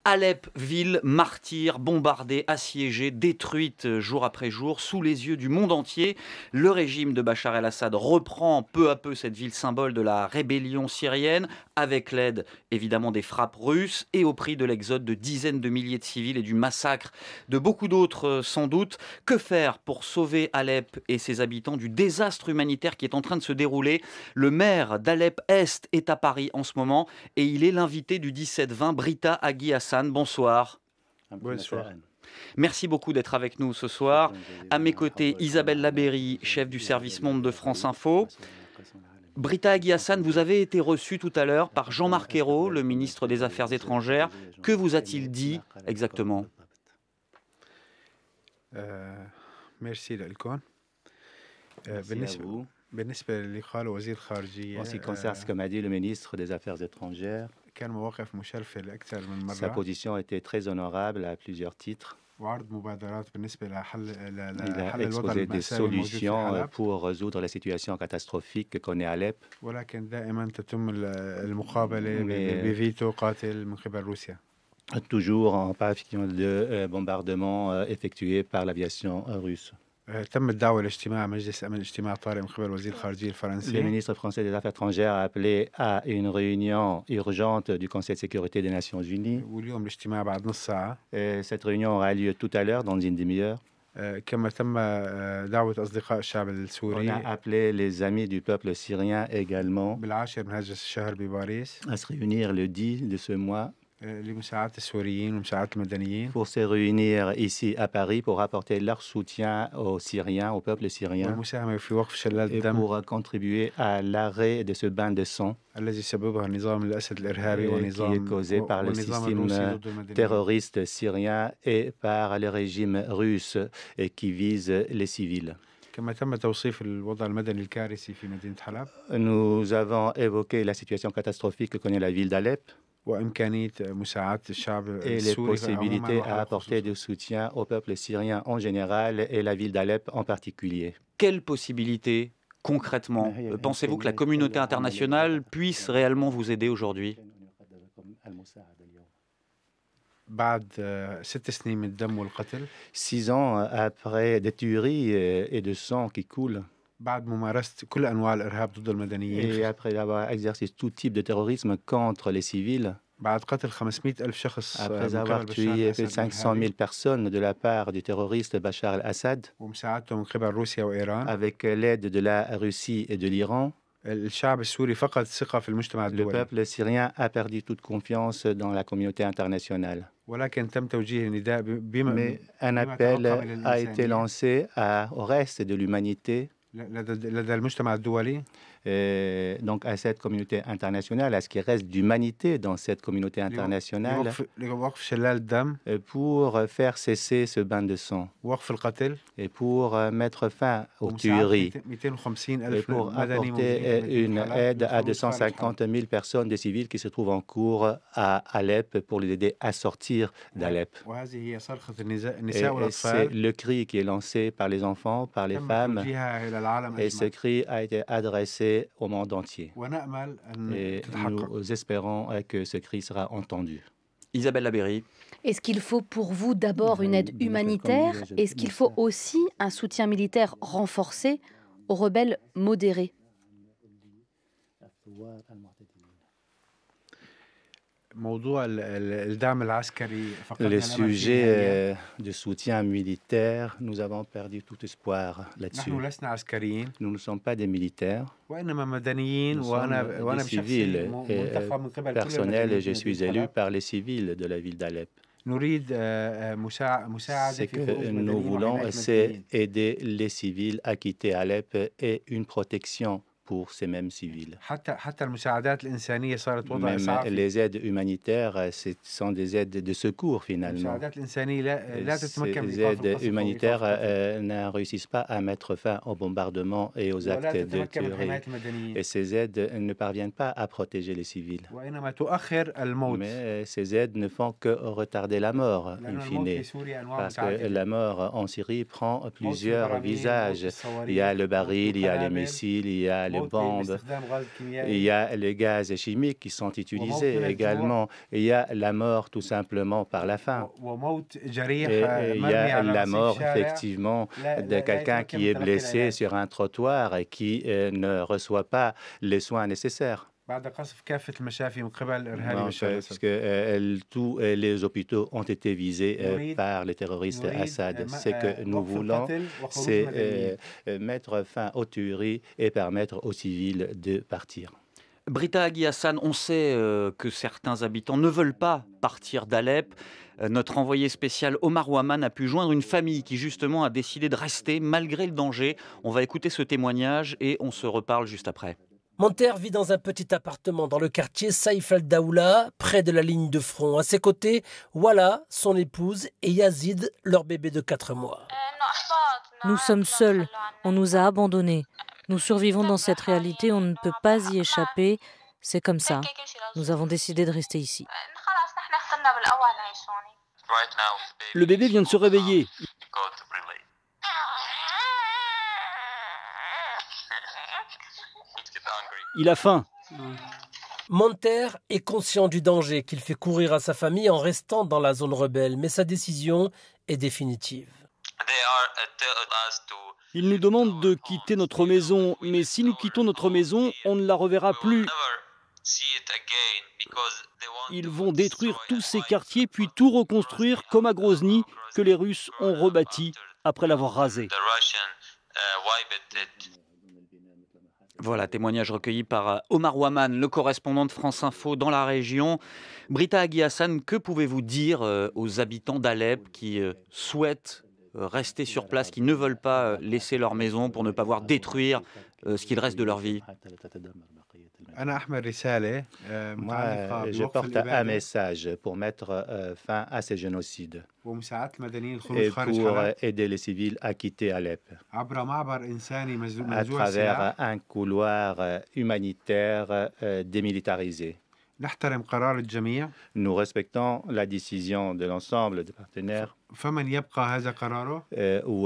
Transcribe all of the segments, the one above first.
Alep, ville martyre, bombardée, assiégée, détruite jour après jour, sous les yeux du monde entier. Le régime de Bachar el-Assad reprend peu à peu cette ville symbole de la rébellion syrienne, avec l'aide évidemment des frappes russes et au prix de l'exode de dizaines de milliers de civils et du massacre de beaucoup d'autres sans doute. Que faire pour sauver Alep et ses habitants du désastre humanitaire qui est en train de se dérouler? Le maire d'Alep-Est est à Paris en ce moment et il est l'invité du 17-20, Britta Aghi Hassan. Bonsoir. Bonsoir. Merci beaucoup d'être avec nous ce soir. À mes côtés, Isabelle Labeyrie, chef du service Monde de France Info. Britta Aghi Hassan, vous avez été reçue tout à l'heure par Jean-Marc Ayrault, le ministre des Affaires étrangères. Que vous a-t-il dit exactement? Merci لكم. Merci à vous. بالنسبة للي قاله وزير الخارجية En ce qui concerne ce que m'a dit le ministre des Affaires étrangères, كان مواقف مشرفة لأكثر من sa مرة position était très honorable à plusieurs titres. وعرض مبادرات بالنسبة لحل Il a الوضع exposé des المأساوي الموجود في solutions حلب pour résoudre la situation catastrophique que connaît Alep, ولكن دائما تتم المقابلة Mais- بفيتو قاتل من قبل روسيا. toujours en pavillon de bombardement effectué par l'aviation russe. تم الدعوة لاجتماع مجلس أمن اجتماع طارئ من قبل وزير الخارجية Le الفرنسي ministre français des Affaires étrangères a appelé à une réunion urgente du Conseil de sécurité des Nations Unies. واليوم الاجتماع بعد نص ساعة. Et cette réunion aura lieu tout à l'heure, dans une demi-heure. كما تم دعوة أصدقاء الشعب On السوري a appelé les amis du peuple syrien également بالعاشر من هذا الشهر بباريس à se réunir le 10 de ce mois لمساعدة السوريين ومساعدة المدنيين pour se réunir ici à Paris pour apporter leur soutien aux Syriens, au peuple syrien, والمساهمة في وقف شلال et الدم pour contribuer à l'arrêt de ce bain de sang الذي سببها نظام الأسد الإرهابي qui ونظام est causé par le والنظام système الروسي ضد المدنيين. terroriste syrien et par le régime russe et qui vise les civils. كما تم توصيف الوضع المدني الكارثي في مدينة حلب Nous avons évoqué la situation catastrophique que connaît la ville d'Alep وإمكانية مساعدة الشعب et les السوري possibilités عموما à apporter du soutien au peuple syrien en général et la ville d'Alep en particulier. Quelles possibilités concrètement pensez-vous que la communauté internationale puisse réellement vous aider aujourd'hui? بعد 6 سنين من الدم والقتل 6 ans après des tueries et de sang qui coulent, بعد ممارسة كل أنواع الإرهاب ضد المدنيين et après avoir exercé tout type de terrorisme contre les civils, بعد قتل 500 ألف شخص après من avoir قبل بشار tué الأسد 500 000 personnes de la part du terroriste Bachar el-Assad, ومساعدته من قبل روسيا وإيران avec l'aide de la Russie et de l'Iran, الشعب السوري فقد ثقة في المجتمع le الدولي peuple syrien a perdu toute confiance dans la communauté internationale. ولكن تم توجيه النداء بما Mais un بما appel توقع من a été الإنسانية lancé au reste de l'humanité, لدى المجتمع الدولي donc à cette communauté internationale, à ce qui reste d'humanité dans cette communauté internationale, لوقف شلال الدم pour faire cesser ce bain de sang وقف القتل et pour mettre fin aux ومساعدة tueries 250 et ألف pour مدني موجودين apporter في une مدينة حلب aide à للخروج خارج حلب. 250 000 personnes, des civils qui se trouvent en cours à Alep pour les aider à sortir d'Alep. وهذه هي صرخة النساء Et c'est والأطفال le cri qui est lancé par les enfants, par les تم femmes, توجيهها إلى العالم et ce أجمع cri a été adressé au monde entier. ونأمل أن Et تتحقق. nous espérons que ce cri sera entendu. Isabelle Labeyrie. Est-ce qu'il faut pour vous d'abord une aide humanitaire? Est-ce qu'il faut aussi un soutien militaire renforcé aux rebelles modérés? موضوع الدعم العسكري فقدنا Le الأمل فيه sujet نهائياً. de soutien militaire, nous avons perdu tout espoir là-dessus. نحن لسنا عسكريين Nous ne sommes pas des militaires, وإنما مدنيين nous sommes وأنا des بشخصي civils. Et منتخب من قبل كل personnel, المدنيين je في suis مدينة élu حلب. par les civils de la ville d'Alep. نريد مساعدة Ce في que خروج nous مدنيين voulons, وحماية c'est مدنيين. aider les civils à quitter Alep et une protection pour ces mêmes civils. حتى المساعدات الإنسانية صارت وضع Même إسعافي. les aides humanitaires, ce sont des aides de secours finalement. المساعدات الإنسانية لا تتمكن من Ces إيقاف aides القصف humanitaires وإيقاف القتل. ne réussissent pas à mettre fin aux bombardements et aux ولا actes de تتمكن من tuerie. حماية المدنيين Et ces aides ne parviennent pas à protéger les civils. وإنما تؤخر الموت Mais ces aides ne font que retarder la mort, in لأن الموت في fine. سوريا أنواع Parce que متعددة. la mort en Syrie prend موت في plusieurs البراميل، موت في visages. الصواريخ، Il y a le موت في baril, il y a les القنابل، missiles, il y a les bombes. Il y a les gaz chimiques qui sont utilisés également. Il y a la mort tout simplement par la faim. Et il y a la mort effectivement de quelqu'un qui est blessé sur un trottoir et qui ne reçoit pas les soins nécessaires. Parce que tous les hôpitaux ont été visés par les terroristes Assad. Ce que nous voulons, c'est mettre fin aux tueries et permettre aux civils de partir. Britta Aghi Hassan, on sait que certains habitants ne veulent pas partir d'Alep. Notre envoyé spécial Omar Ouaman a pu joindre une famille qui justement a décidé de rester malgré le danger. On va écouter ce témoignage et on se reparle juste après. Monter vit dans un petit appartement dans le quartier Saïf al-Daoula, près de la ligne de front. À ses côtés, Wala, son épouse, et Yazid, leur bébé de 4 mois. Nous sommes seuls, on nous a abandonnés. Nous survivons dans cette réalité, on ne peut pas y échapper. C'est comme ça. Nous avons décidé de rester ici. Le bébé vient de se réveiller. Il a faim. Monter est conscient du danger qu'il fait courir à sa famille en restant dans la zone rebelle, mais sa décision est définitive. Ils nous demandent de quitter notre maison, mais si nous quittons notre maison, on ne la reverra plus. Ils vont détruire tous ces quartiers, puis tout reconstruire comme à Grozny, que les Russes ont rebâti après l'avoir rasé. Voilà, témoignage recueilli par Omar Ouaman, le correspondant de France Info dans la région. Britta Aghi Hassan, que pouvez-vous dire aux habitants d'Alep qui souhaitent rester sur place, qui ne veulent pas laisser leur maison pour ne pas voir détruire ce qu'il reste de leur vie? Moi, je porte un message pour mettre fin à ces génocides et pour aider les civils à quitter Alep à travers un couloir humanitaire démilitarisé. Nous respectons la décision de l'ensemble des partenaires ou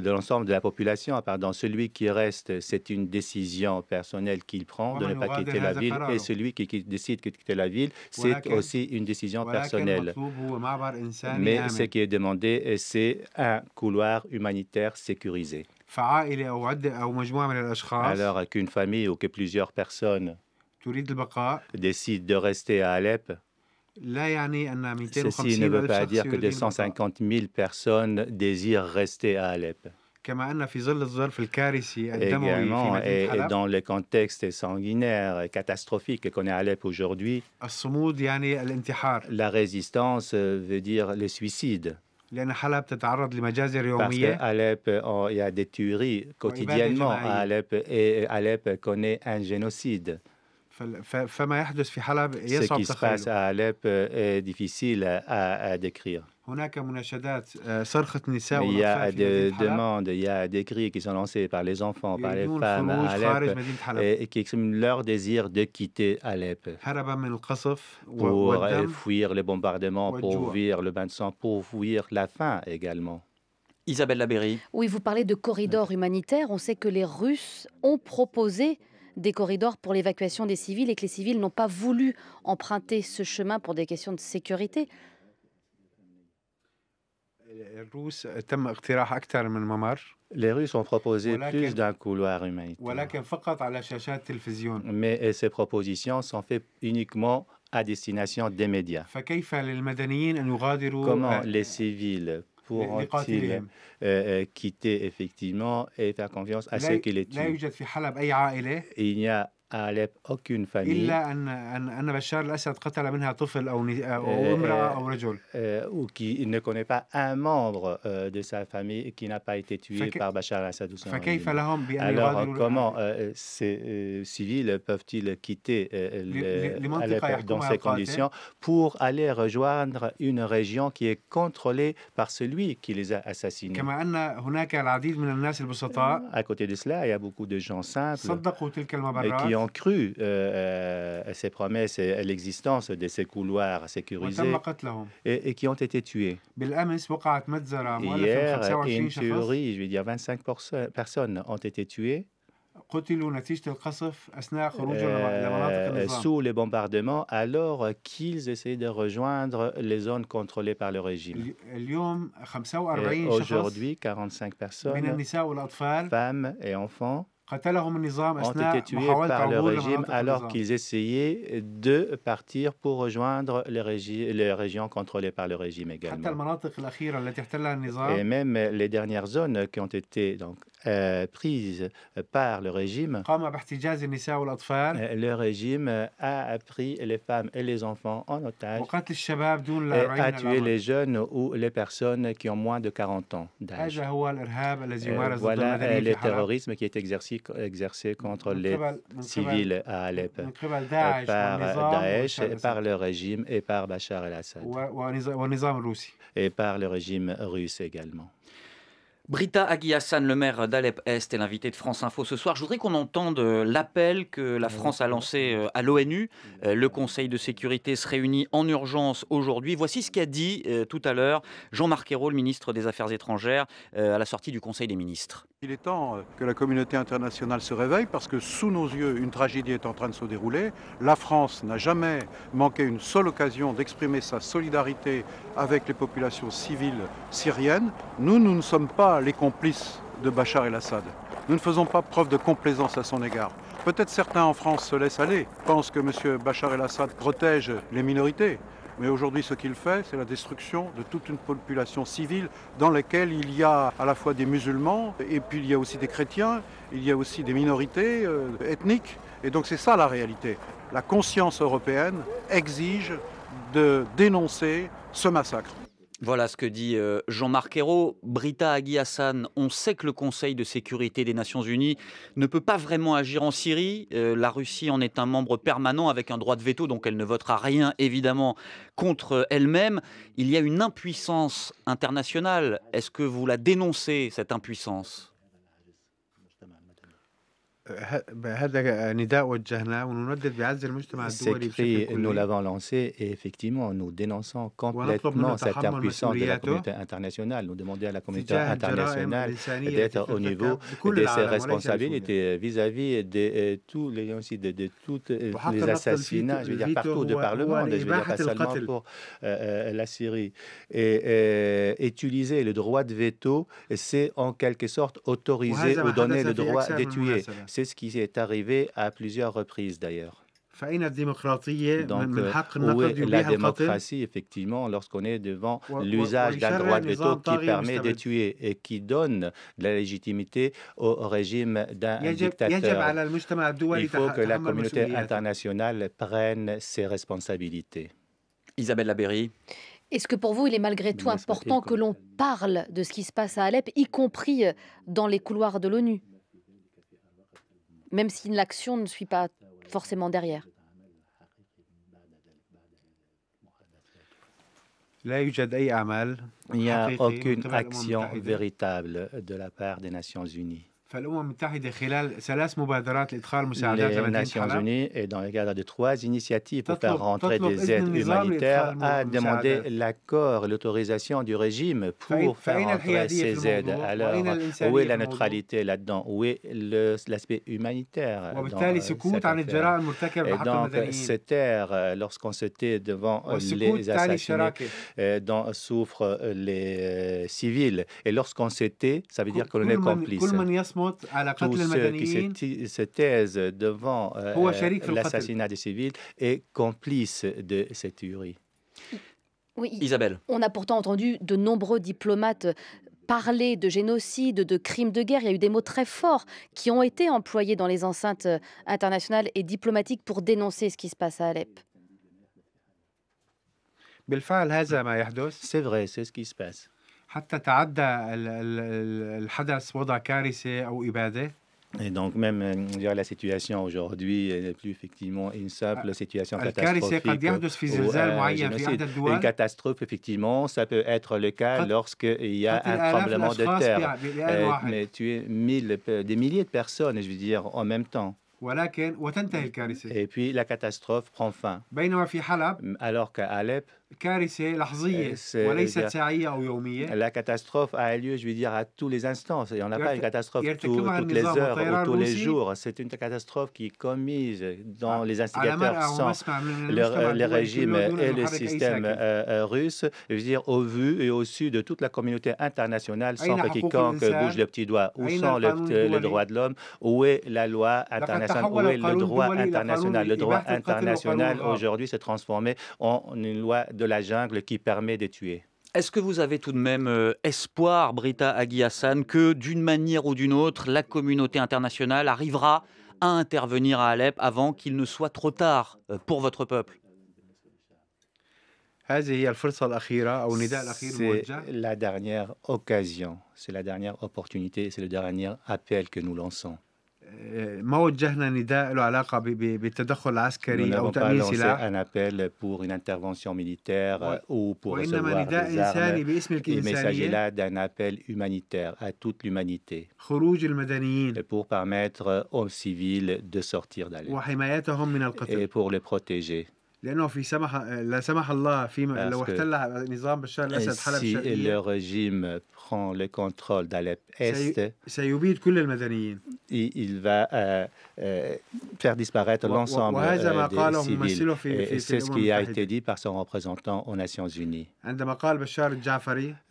de l'ensemble de la population. Pardon. Celui qui reste, c'est une décision personnelle qu'il prend de ne pas quitter la ville. Et celui qui décide de quitter la ville, c'est aussi une décision personnelle. Mais ce qui est demandé, c'est un couloir humanitaire sécurisé. Alors qu'une famille ou que plusieurs personnes décide de rester à Alep, ceci ne veut pas dire que 250 000 personnes désirent rester à Alep. Également, et dans le contexte sanguinaire, catastrophique qu'on est à Alep aujourd'hui, la résistance veut dire le suicide. Parce qu'à Alep, il y a des tueries quotidiennement à Alep et Alep connaît un génocide. Ce qui se passe à Alep est difficile à décrire. Il y a des demandes, il y a des cris qui sont lancés par les enfants, par les femmes à Alep et qui expriment leur désir de quitter Alep pour fuir les bombardements, pour fuir le bain de sang, pour fuir la faim également. Isabelle Labeyrie. Oui, vous parlez de corridors humanitaires. On sait que les Russes ont proposé des corridors pour l'évacuation des civils et que les civils n'ont pas voulu emprunter ce chemin pour des questions de sécurité. Les Russes ont proposé plus d'un couloir humanitaire. Mais ces propositions sont faites uniquement à destination des médias. Comment les civils pourront-ils quitter effectivement et faire confiance à ceux qui les tuent? Il n'y a à Alep aucune famille ou qui ne connaît pas un membre de sa famille qui n'a pas été tué par Bachar al-Assad ou son régime. Alors comment ces civils peuvent-ils quitter Alep dans ces conditions pour aller rejoindre une région qui est contrôlée par celui qui les a assassinés? À côté de cela, il y a beaucoup de gens simples qui ont cru à ces promesses et à l'existence de ces couloirs sécurisés et qui ont été tués. Hier, une tuerie, je vais dire 25 personnes ont été tuées sous les bombardements alors qu'ils essayaient de rejoindre les zones contrôlées par le régime. Aujourd'hui, 45 personnes, femmes et enfants, ont été tués par le régime alors qu'ils essayaient de partir pour rejoindre les régions contrôlées par le régime également. Et même les dernières zones qui ont été donc, prises par le régime, le régime a pris les femmes et les enfants en otage et a tué les jeunes ou les personnes qui ont moins de 40 ans d'âge. Voilà le terrorisme qui est exercé contre les civils à Alep par Daesh, par le régime et par Bachar el-Assad et par le régime russe également. Britta Aghi Hassan, le maire d'Alep-Est, est l'invité de France Info ce soir. Je voudrais qu'on entende l'appel que la France a lancé à l'ONU. Le Conseil de sécurité se réunit en urgence aujourd'hui. Voici ce qu'a dit tout à l'heure Jean-Marc Ayrault, le ministre des Affaires étrangères, à la sortie du Conseil des ministres. Il est temps que la communauté internationale se réveille parce que sous nos yeux, une tragédie est en train de se dérouler. La France n'a jamais manqué une seule occasion d'exprimer sa solidarité avec les populations civiles syriennes. Nous ne sommes pas les complices de Bachar el-Assad. Nous ne faisons pas preuve de complaisance à son égard. Peut-être certains en France se laissent aller, pensent que M. Bachar el-Assad protège les minorités. Mais aujourd'hui, ce qu'il fait, c'est la destruction de toute une population civile dans laquelle il y a à la fois des musulmans, et puis il y a aussi des chrétiens, il y a aussi des minorités ethniques. Et donc c'est ça la réalité. La conscience européenne exige de dénoncer ce massacre. Voilà ce que dit Jean-Marc Ayrault. Britta Aghi Hassan, on sait que le Conseil de sécurité des Nations Unies ne peut pas vraiment agir en Syrie. La Russie en est un membre permanent avec un droit de veto, donc elle ne votera rien évidemment contre elle-même. Il y a une impuissance internationale. Est-ce que vous la dénoncez, cette impuissance ? Ces cris, nous l'avons lancé et effectivement, nous dénonçons complètement cette impuissance de la communauté internationale. Nous demandons à la communauté internationale d'être au niveau de ses responsabilités vis-à-vis de tous les assassinats, je veux dire partout de par le monde, je veux dire pas seulement pour la Syrie. Et utiliser le droit de veto, c'est en quelque sorte autoriser ou donner le droit de tuer. C'est ce qui est arrivé à plusieurs reprises d'ailleurs. Donc, où est la démocratie, effectivement, lorsqu'on est devant l'usage d'un droit de veto qui permet de tuer et qui donne de la légitimité au régime d'un dictateur? Il faut que la communauté internationale prenne ses responsabilités. Isabelle Labeyrie. Est-ce que pour vous, il est malgré tout important que l'on parle de ce qui se passe à Alep, y compris dans les couloirs de l'ONU ? Même si l'action ne suit pas forcément derrière. Il n'y a aucune action véritable de la part des Nations Unies. Les Nations Unies, et dans le cadre de 3 initiatives pour faire rentrer des aides humanitaires, a demandé l'accord, l'autorisation du régime pour faire rentrer ces aides. Alors, où est la neutralité là-dedans? Où est l'aspect humanitaire dans cette affaire? Et donc, se taire lorsqu'on se tait devant les assassinats dont souffrent les civils. Et lorsqu'on se tait, ça veut dire que l'on est complice. Tous ceux qui se taisent devant l'assassinat des civils est complice de cette tuerie. Oui, Isabelle. On a pourtant entendu de nombreux diplomates parler de génocide, de crimes de guerre. Il y a eu des mots très forts qui ont été employés dans les enceintes internationales et diplomatiques pour dénoncer ce qui se passe à Alep. C'est vrai, c'est ce qui se passe. Et donc même la situation aujourd'hui n'est plus effectivement une simple situation catastrophique ou une catastrophe, effectivement, ça peut être le cas lorsqu'il y a un tremblement de terre. Mais tuer des milliers de personnes, je veux dire, en même temps. Et puis la catastrophe prend fin. Alors qu'à Alep, La catastrophe a lieu, je veux dire, à tous les instants. Il n'y en a pas une catastrophe toutes les heures ou tous les jours. C'est une catastrophe qui est commise dans les instigateurs sans les régimes et le système russe, je veux dire, au vu et au su de toute la communauté internationale, sans que quiconque bouge le petit doigt. Où sont les droits de l'homme? Où est la loi internationale? Où est le droit international? Le droit international aujourd'hui s'est transformé en une loi de la jungle qui permet de tuer. Est-ce que vous avez tout de même espoir, Britta Aghi Hassan, que d'une manière ou d'une autre, la communauté internationale arrivera à intervenir à Alep avant qu'il ne soit trop tard pour votre peuple? C'est la dernière occasion, c'est la dernière opportunité, c'est le dernier appel que nous lançons. Nous n'avons pas lancé un appel pour une intervention militaire ou pour recevoir des armes. Il s'agit là d'un appel humanitaire à toute l'humanité pour permettre aux civils de sortir d'Alep et pour les protéger. Si le régime prend le contrôle d'Alep-Est, il va faire disparaître l'ensemble des civils. Et c'est ce qui a été dit par son représentant aux Nations Unies.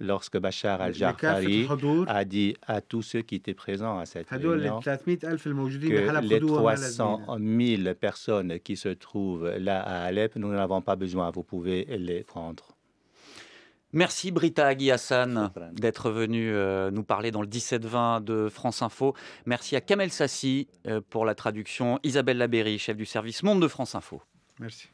Lorsque Bachar al-Jafari a dit à tous ceux qui étaient présents à cette réunion que les 300 000 personnes qui se trouvent là à Alep, nous n'avons pas besoin, vous pouvez les prendre. Merci Britta Aghi Hassan d'être venue nous parler dans le 17-20 de France Info. Merci à Kamel Sassi pour la traduction, Isabelle Labéry, chef du service Monde de France Info. Merci.